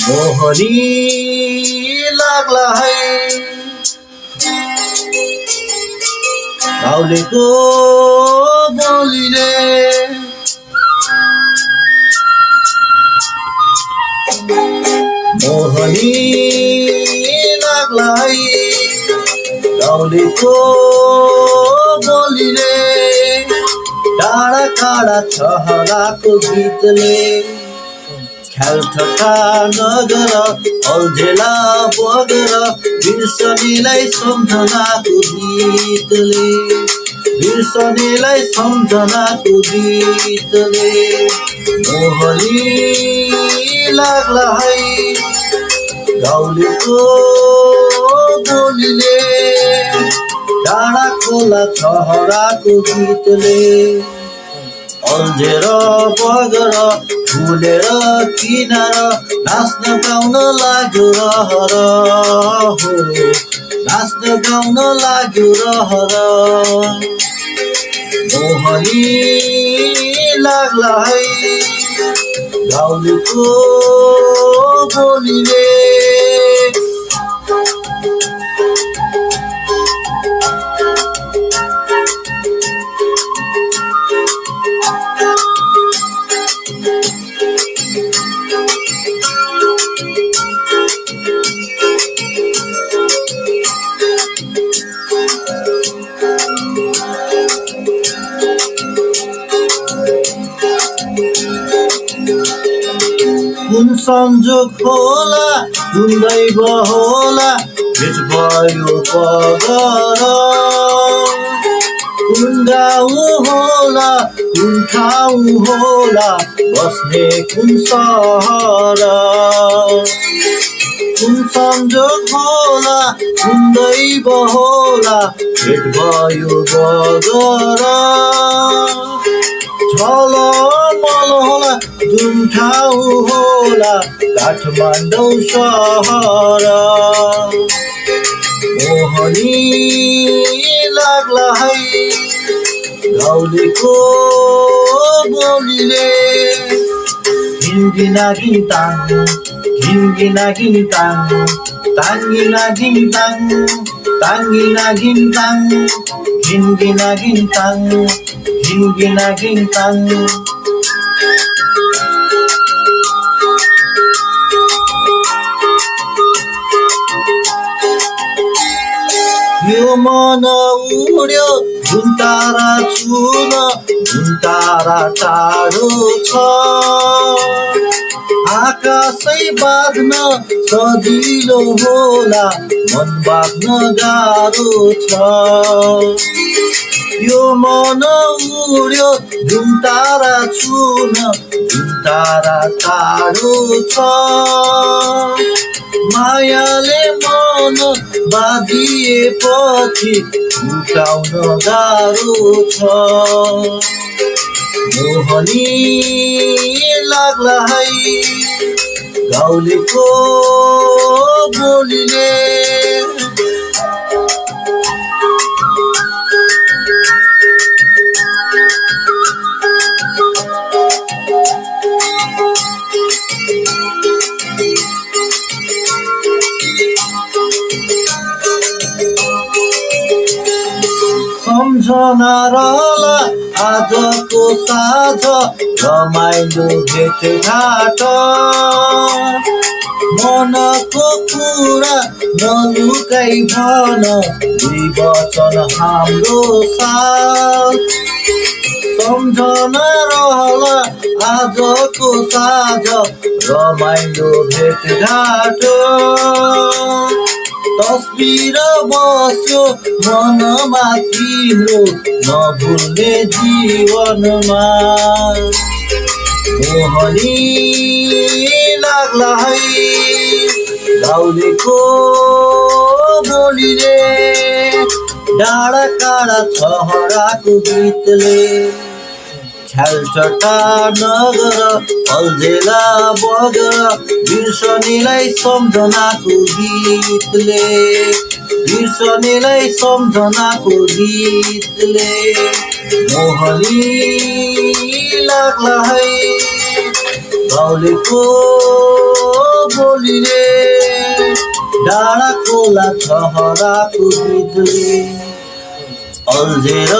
मोहनी लाग्ला है गाउँलेको बोलीले मोहनी लाग्ला है गाउँलेको बोलीले डाँडा काँडा छहराको गीतले ख्यालठट्टा नगर अल्झेला बगर बिर्सनेलाई सम्झनाको गीतले बिर्सनेलाई सम्झनाको गीतले मोहनी लाग्ला है गाउँलेको बोलीले डाँडा खोला छहराको गीतले अल्झेर बगर फुलेर किनार नाच्न गाउन लाग्यो रहर हो नाच्न गाउन लाग्यो रहर मोहनी लाग्ला है गाउँलेको बोलीले कुन संजोग होला कुन दैव होला भेट भयो बगर कुन गाउँ होला कुन ठाउँ होला बस्ने कुन सहर कुन संजोग होला कुन दैव होला भेट भयो बगर झलमल होला जुन ठाउँ होला काठमाडौँ सहर मोहनी लाग्ला है गाउँलेको बोलीले घिनघिना घिन्ताङ घिनघिना घिन्ताङ ताङ्गिना घिन्ताङ ताङ्गिना घिन्ताङ घिनघिना घिन्ताङ घिनघिना घिन्ताङ यो मन उड्यो जुन तारा छुन जुन तारा टाढो छ आकाशै बाँध्न सजिलो होला मन बाँध्न गाह्रो छ यो मन उड्यो जुन तारा छुन जुन तारा टाढो छ मायाले मन बाँधिएपछि उठाउन गाह्रो छ मोहनी लाग्ला है गाउँलेको बोलीले सम्झना रहला आजको साँझ रमाइलो भेटघाट मनको कुरा नलुकाई भन दुई वचन हाम्रो साथ सम्झना रहला आजको साँझ रमाइलो भेटघाट तस्बिर बस्यो मनमा तिम्रो नभुल्ने जीवनमा मोहनी लाग्ला है गाउँलेको बोलीले डाँडा काँडा छहराको गीतले छ्यालचटा नगर अल्झेला बगर बिर्सनेलाई सम्झनाको गीतले बिर्सनेलाई सम्झनाको गीतले मोहनी लाग्ला है गाउँलेको बोलीले डाँडा खोला छहराको गीतले अल्झेर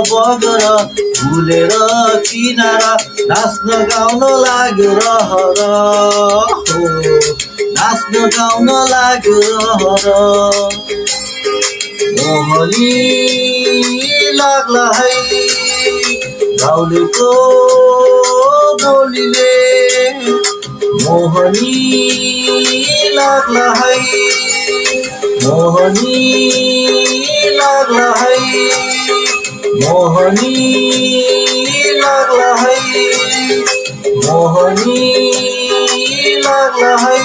बगर भुलेर किनारा नाच्न गाउन लाग्यो रहर हो नाच्न गाउन लाग्यो रहर मोहनी लाग्ला है गाउँलेको बोलीले मोहनी लाग्ला है मोहनी लाग्ला है मोहनी लाग्ला है मोहनी लाग्ला है